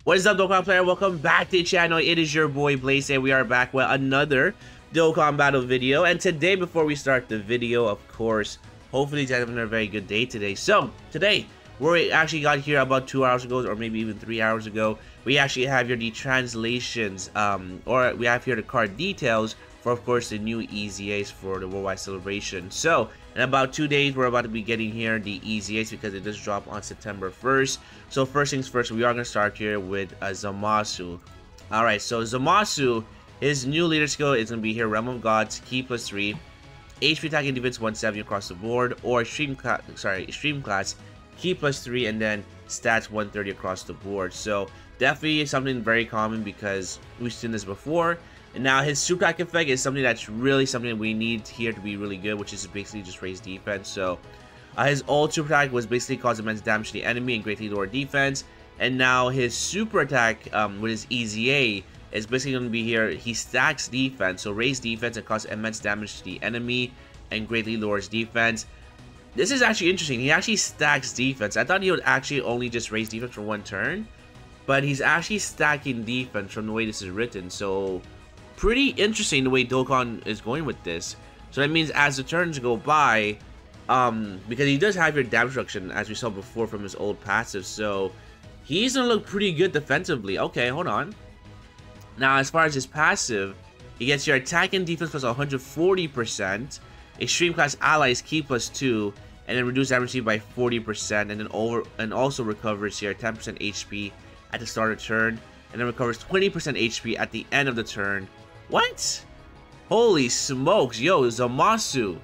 What is up, Dokkan player? Welcome back to the channel. It is your boy Blaze, and we are back with another Dokkan battle video. And today, before we start the video, of course, hopefully you guys are having a very good day today. So today, we actually got here about 2 hours ago, or maybe even 3 hours ago. We actually have here the translations, or we have here the card details for, of course, the new EZAs for the worldwide celebration. So in about 2 days, we're about to be getting here the EZAs because it does drop on September 1st. So first things first, we are going to start here with Zamasu. Alright, so Zamasu, his new leader skill is going to be here, Realm of Gods, Key +3, HP attack and defense 170 across the board, or extreme class, Key +3, and then stats 130 across the board. So definitely something very common because we've seen this before. And now his super attack effect is something that's really something we need here to be really good, which is basically just raise defense. So his old super attack was basically cause immense damage to the enemy and greatly lower defense. And now his super attack with his EZA is basically going to be here. He stacks defense, so raise defense and cause immense damage to the enemy and greatly lowers defense. This is actually interesting. He actually stacks defense. I thought he would actually only just raise defense for one turn, but he's actually stacking defense from the way this is written. So pretty interesting the way Dokkan is going with this. So that means as the turns go by, because he does have your damage reduction as we saw before from his old passive, so he's gonna look pretty good defensively. Okay, hold on. Now as far as his passive, he gets your attack and defense plus 140%, extreme class allies Key +2, and then reduce damage by 40%, and also recovers your 10% HP at the start of turn, and then recovers 20% HP at the end of the turn. What? Holy smokes, yo, Zamasu.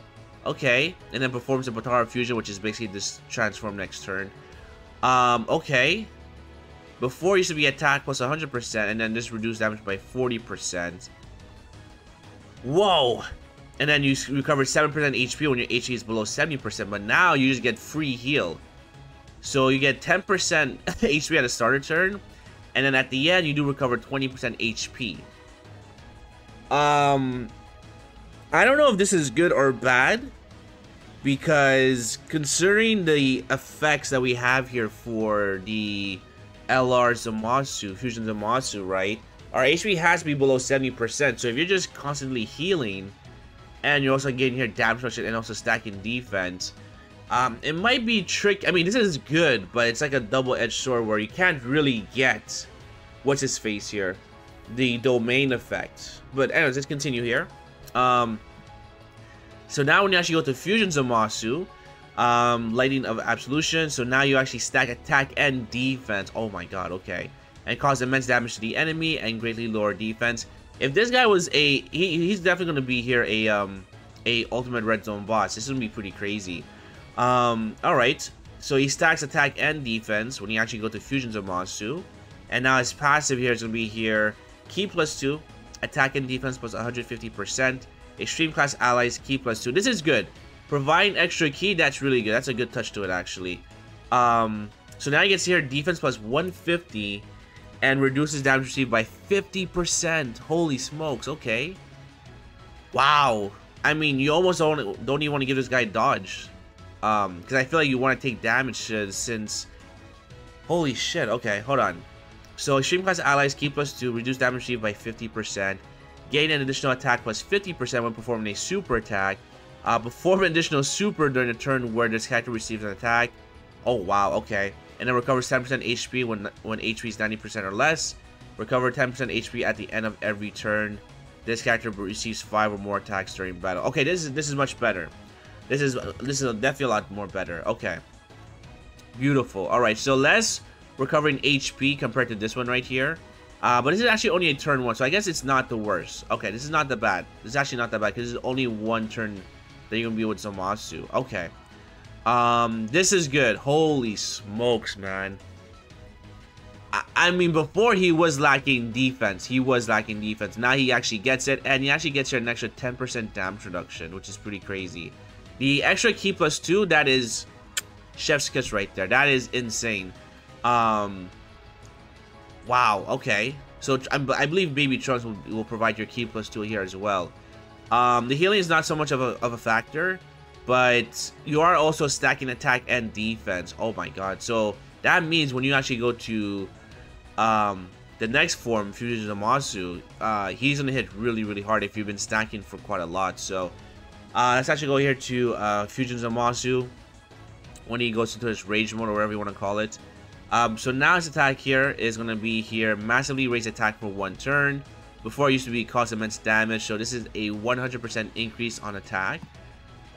Okay, and then performs a Batara Fusion, which is basically this transform next turn. Okay. Before used to be attack plus 100%, and then this reduced damage by 40%. Whoa! And then you recover 7% HP when your HP is below 70%, but now you just get free heal. So you get 10% HP at the starter turn, and then at the end you do recover 20% HP. I don't know if this is good or bad, because considering the effects that we have here for the LR Zamasu, Fusion Zamasu, right? Our HP has to be below 70%, so if you're just constantly healing, and you're also getting here damage reduction and also stacking defense, it might be tricky. I mean, this is good, but it's like a double-edged sword where you can't really get, what's his face here, the domain effect. But anyways, let's continue here. So now when you actually go to Fusion Zamasu, Lightning of Absolution, so now you actually stack attack and defense. Oh my god, okay. And cause immense damage to the enemy and greatly lower defense. If this guy was he's definitely going to be here a ultimate red zone boss. This is going to be pretty crazy. Alright, so he stacks attack and defense when you actually go to Fusion Zamasu. And now his passive here is going to be here Key +2, attack and defense plus 150%, extreme class allies Key +2. This is good. Providing extra key, that's really good. That's a good touch to it, actually. So now he gets here defense plus 150 and reduces damage received by 50%. Holy smokes, okay. Wow. I mean, you almost don't even want to give this guy dodge. Because I feel like you want to take damage since... Holy shit, okay, hold on. So extreme class allies Key +2, reduce damage received by 50%. Gain an additional attack plus 50% when performing a super attack. Perform an additional super during a turn where this character receives an attack. Oh wow, okay. And then recover 10% HP when HP is 90% or less. Recover 10% HP at the end of every turn. This character receives 5 or more attacks during battle. Okay, this is much better. This is definitely a lot more better. Okay. Beautiful. Alright, so less recovering HP compared to this one right here. But this is actually only a turn 1, so I guess it's not the worst. Okay, this is not that bad. This is actually not that bad because this is only one turn that you're gonna be with Zamasu. Okay. This is good. Holy smokes, man. I mean, before he was lacking defense. Now he actually gets it, and he actually gets here an extra 10% damage reduction, which is pretty crazy. The extra Key +2, that is chef's kiss right there. That is insane. Wow, okay. So I believe Baby Trunks will provide your Key +2 here as well. The healing is not so much of a factor, but you are also stacking attack and defense. Oh my god. So that means when you actually go to the next form, Fusion Zamasu, he's gonna hit really, really hard if you've been stacking for quite a lot. So let's actually go here to Fusion Zamasu when he goes into his rage mode or whatever you want to call it. So now his attack here is gonna be here, massively raise attack for 1 turn. Before it used to be cause immense damage, so this is a 100% increase on attack.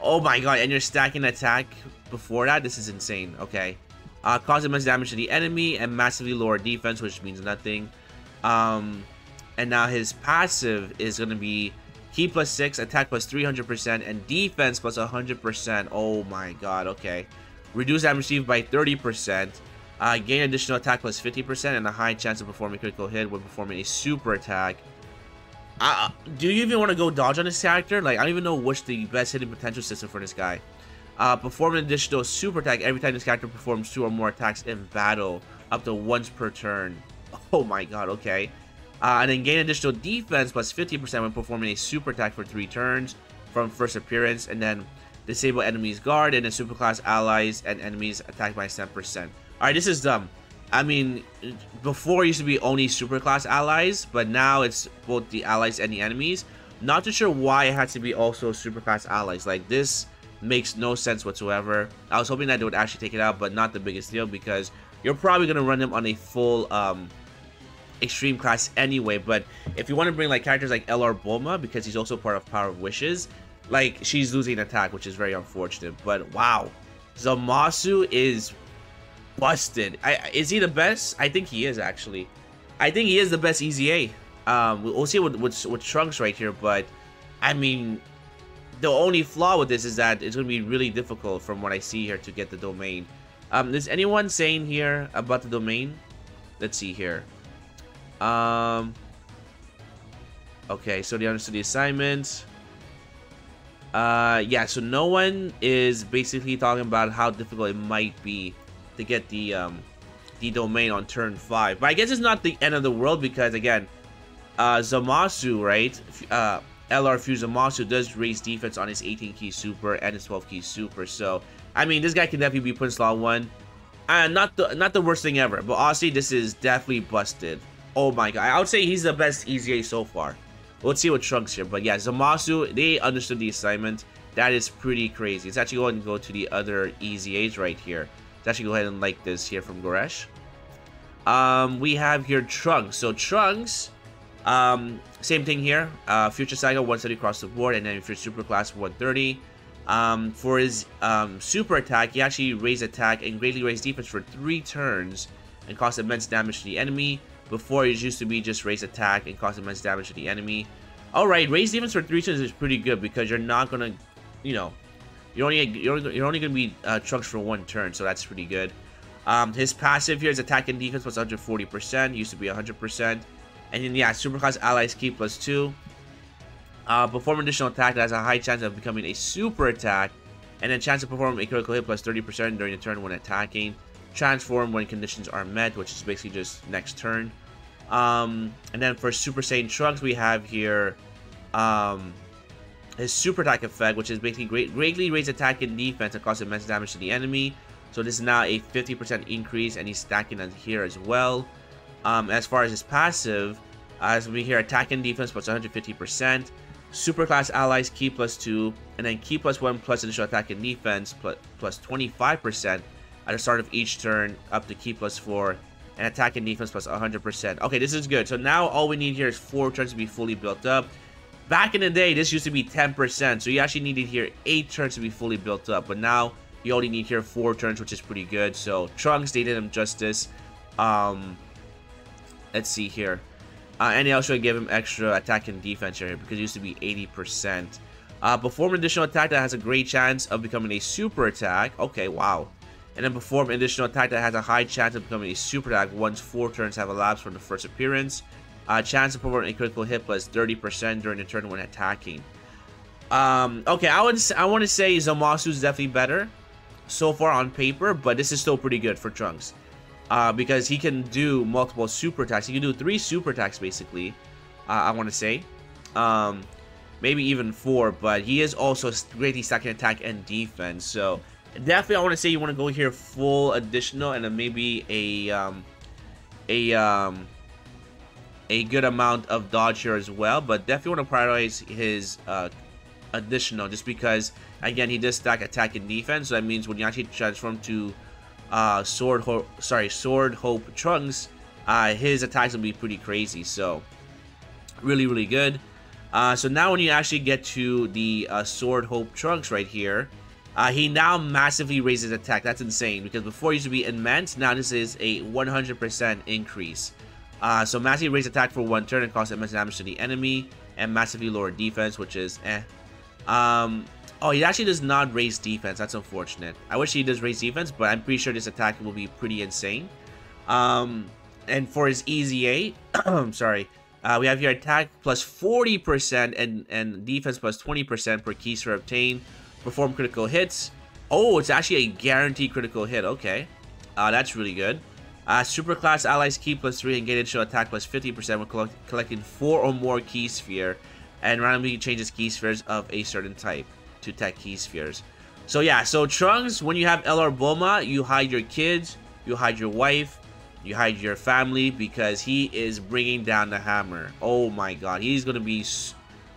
Oh my god, and you're stacking attack before that? This is insane. Okay. Cause immense damage to the enemy and massively lower defense, which means nothing. And now his passive is going to be Ki plus 6, attack plus 300%, and defense plus 100%. Oh my god, okay. Reduce damage received by 30%. Gain additional attack plus 50%, and a high chance of performing a critical hit when performing a super attack. Do you even want to go dodge on this character? Like, I don't even know what's the best hitting potential system for this guy. Perform an additional super attack every time this character performs 2 or more attacks in battle, up to once per turn. Oh my god, okay. And then gain additional defense plus 50% when performing a super attack for 3 turns from first appearance, and then disable enemies guard and then superclass allies and enemies attacked by 10%. Alright, this is dumb. I mean, before it used to be only superclass allies, but now it's both the allies and the enemies. Not too sure why it had to be also superclass allies. Like, this makes no sense whatsoever. I was hoping that they would actually take it out, but not the biggest deal, because you're probably going to run them on a full extreme class anyway. But if you want to bring like characters like LR Bulma, because he's also part of Power of Wishes, like, she's losing attack, which is very unfortunate. But wow, Zamasu is busted. Is he the best? I think he is, actually. I think he is the best EZA. We'll see with Trunks right here, but I mean, the only flaw with this is that it's going to be really difficult from what I see here to get the domain. Is anyone saying here about the domain? Let's see here. Okay, so they understood the assignment. Yeah, so no one is basically talking about how difficult it might be to get the domain on turn 5. But I guess it's not the end of the world, because again, Zamasu, right? LR Fuse Zamasu does raise defense on his 18 key super and his 12 key super. So I mean, this guy can definitely be put in slot 1. Not the worst thing ever, but honestly, this is definitely busted. Oh my god, I would say he's the best EZA so far. Let's see what Trunks here, but yeah, Zamasu, they understood the assignment. That is pretty crazy. Let's actually go ahead and go to the other EZAs right here. Let's actually go ahead and like this here from Goresh. We have here Trunks. So Trunks, same thing here. Future Cycle 170 across the board, and then if you're super class 130. For his super attack, he actually raised attack and greatly raised defense for 3 turns and caused immense damage to the enemy. Before, it used to be just raise attack and cause immense damage to the enemy. Alright, raise defense for 3 turns is pretty good, because you're not gonna, you know, you're only gonna be Trunks for 1 turn, so that's pretty good. His passive here is attack and defense plus 140%, used to be 100%. And then yeah, superclass allies Ki plus 2. Perform additional attack that has a high chance of becoming a super attack, and then chance to perform a critical hit plus 30% during the turn when attacking. Transform when conditions are met, which is basically just next turn. And then for Super Saiyan Trunks, we have here his super attack effect, which is basically greatly raise attack and defense and cause immense damage to the enemy. So this is now a 50% increase, and he's stacking on here as well. As far as his passive, as we hear, attack and defense plus 150%. Superclass allies Ki plus 2, and then Ki plus 1 plus additional attack and defense plus 25% at the start of each turn, up to Ki plus 4, and attack and defense plus 100%. Okay, this is good. So now all we need here is 4 turns to be fully built up. Back in the day, this used to be 10%, so you actually needed here 8 turns to be fully built up, but now you only need here 4 turns, which is pretty good. So Trunks, they did him justice. Let's see here. And they also give him extra attack and defense here, because it used to be 80%. Perform an additional attack that has a great chance of becoming a super attack. Okay, wow. And then perform an additional attack that has a high chance of becoming a super attack once 4 turns have elapsed from the first appearance. Chance to perform a critical hit plus 30% during the turn when attacking. Okay, I want to say Zamasu is definitely better so far on paper, but this is still pretty good for Trunks. Because he can do multiple super attacks. He can do 3 super attacks, basically, I want to say. Maybe even 4, but he is also greatly stacking attack and defense. So, definitely I want to say you want to go here full additional, and then maybe a good amount of dodge here as well, but definitely want to prioritize his additional, just because again he does stack attack and defense. So that means when you actually transform to Sword Hope Trunks, his attacks will be pretty crazy. So really good. So now when you actually get to the Sword Hope Trunks right here, he now massively raises attack. That's insane, because before it used to be immense, now this is a 100% increase. So massively raise attack for 1 turn and cause immense damage to the enemy, and massively lower defense, which is oh, he actually does not raise defense. That's unfortunate. I wish he does raise defense, but I'm pretty sure this attack will be pretty insane. And for his easy A, sorry, we have here attack plus 40% and defense plus 20% per key sphere obtained. Perform critical hits. Oh, it's actually a guaranteed critical hit. Okay, that's really good. Super class allies key plus 3 and gain additional attack plus 50% when collecting 4 or more key sphere, and randomly changes key spheres of a certain type to tech key spheres. So yeah, so Trunks, when you have LR Bulma, you hide your kids, you hide your wife, you hide your family, because he is bringing down the hammer. Oh my god, he's gonna be,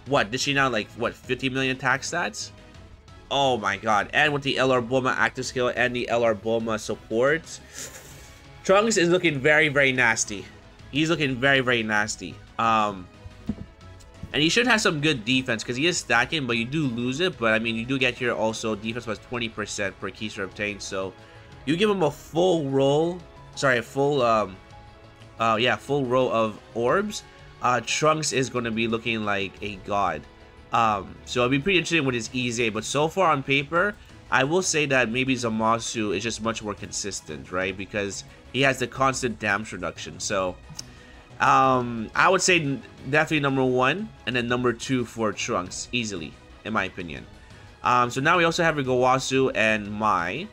what, did she now like, what, 50 million attack stats? Oh my god, and with the LR Bulma active skill and the LR Bulma support, Trunks is looking very nasty. He's looking very nasty. And he should have some good defense, because he is stacking, but you do lose it. But I mean, you do get here also defense plus 20% per key sphere obtained. So you give him a full roll, sorry, a full full row of orbs. Trunks is going to be looking like a god. So it'll be pretty interesting with his easy. But so far on paper, I will say that maybe Zamasu is just much more consistent, right? Because he has the constant damage reduction. So I would say definitely number 1 and then number 2 for Trunks, easily, in my opinion. So now we also have a Gowasu and Mai.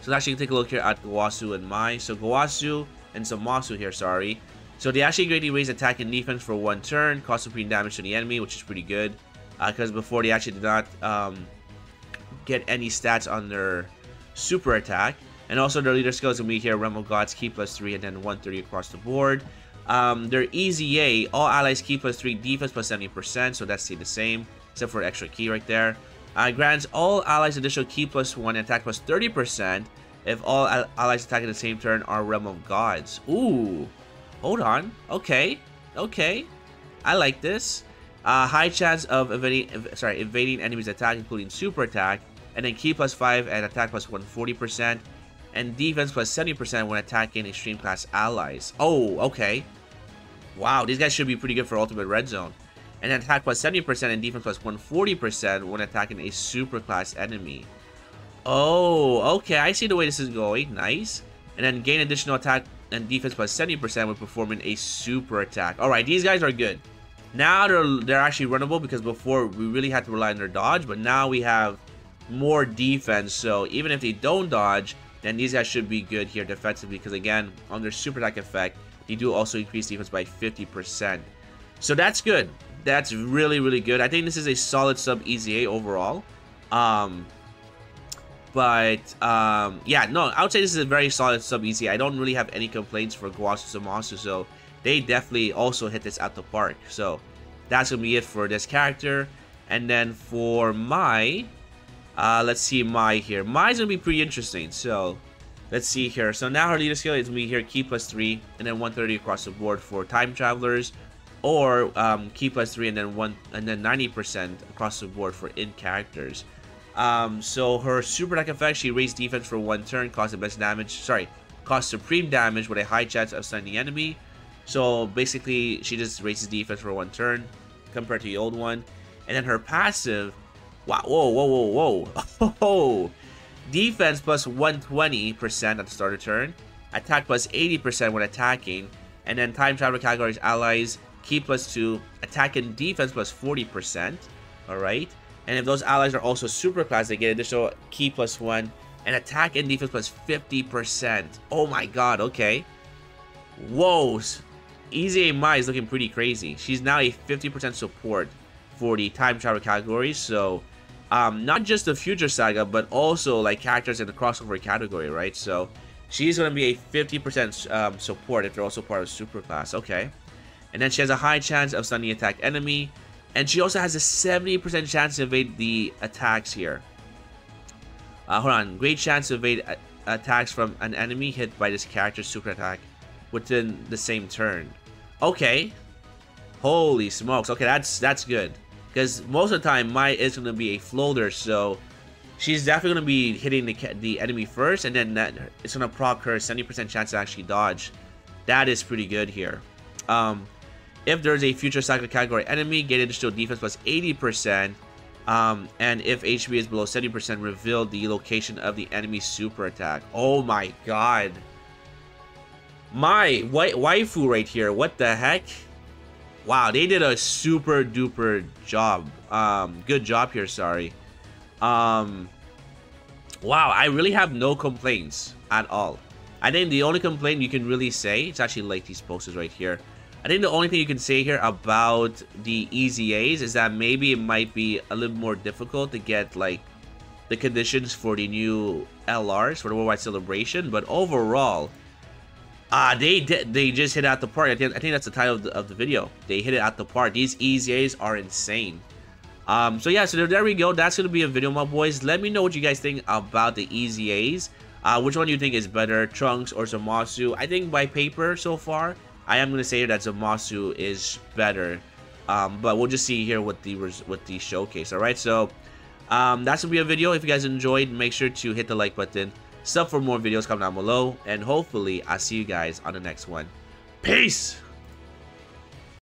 So let's actually take a look here at Gowasu and Mai. So Gowasu and Zamasu here, sorry. So they actually greatly raise attack and defense for 1 turn, cause supreme damage to the enemy, which is pretty good. Because before they actually did not get any stats on their super attack. And also their leader skills will be here, Realm of Gods, key plus 3, and then 130 across the board. Their easy A, all allies key plus 3, defense plus 70%, so that's stayed the same, except for extra key right there. Grants all allies additional key plus 1 and attack plus 30% if all allies attacking the same turn are Realm of Gods. Ooh, hold on. Okay, I like this. High chance of evading enemies' attack, including super attack, and then key plus 5 and attack plus 140%, and defense plus 70% when attacking extreme class allies. Oh, okay. Wow, these guys should be pretty good for Ultimate Red Zone. And then attack plus 70% and defense plus 140% when attacking a super class enemy. Oh, okay, I see the way this is going. Nice. And then gain additional attack and defense plus 70% when performing a super attack. Alright, these guys are good. Now they're actually runnable, because before we really had to rely on their dodge, but now we have more defense, so even if they don't dodge, then these guys should be good here defensively, because again, on their super attack effect, they do also increase defense by 50%. So that's good. That's really good. I think this is a solid sub easy A overall. Yeah, no, I would say this is a very solid sub easy. I don't really have any complaints for Gowasu Zamasu, so they definitely also hit this out the park. So that's gonna be it for this character. And then for Mai, let's see Mai here. Mai's gonna be pretty interesting. So let's see here. So now her leader skill is gonna be here key plus 3 and then 130 across the board for time travelers, or key plus 3 and then 90% across the board for in characters. So her super attack effect, she raised defense for 1 turn, cause the best damage. Sorry, cause supreme damage with a high chance of stunning the enemy. So basically, she just raises defense for 1 turn compared to the old one. And then her passive, wow, whoa. Defense plus 120% at the start of turn. Attack plus 80% when attacking. And then time travel categories allies, key plus 2, attack and defense plus 40%. Alright. And if those allies are also super class, they get additional key plus 1 and attack and defense plus 50%. Oh my god, okay. Whoa. Easy A Mai is looking pretty crazy. She's now a 50% support for the time travel categories. So not just the Future Saga, but also like characters in the crossover category, right? So She's going to be a 50% support if they're also part of super class. Okay. And then she has a high chance of stunning attack enemy. And she also has a 70% chance to evade the attacks here. Hold on. Great chance to evade attacks from an enemy hit by this character's super attack within the same turn. Okay. Holy smokes. Okay, that's good. Because most of the time, Mai is going to be a floater, so she's definitely going to be hitting the enemy first, and then it's going to proc her 70% chance to actually dodge. That is pretty good here. If there's a future cycle category enemy, get additional defense plus 80%. And if HP is below 70%, reveal the location of the enemy's super attack. Oh my god. My waifu right here. What the heck? Wow, they did a super duper job. Good job here, sorry. Wow, I really have no complaints at all. I think the only complaint you can really say, it's actually like these posters right here. I think the only thing you can say here about the EZAs is that maybe it might be a little more difficult to get like the conditions for the new LRs for the Worldwide Celebration, but overall, they just hit it out the park. I think that's the title of the video. They hit it out the park. These EZAs are insane. So yeah, so there we go. That's gonna be a video, my boys. Let me know what you guys think about the EZAs. Which one do you think is better, Trunks or Zamasu? I think by paper so far, I am gonna say that Zamasu is better, but we'll just see here with the showcase. All right, so that's gonna be a video. If you guys enjoyed, make sure to hit the like button. Sub for more videos, comment down below, and hopefully I'll see you guys on the next one. Peace.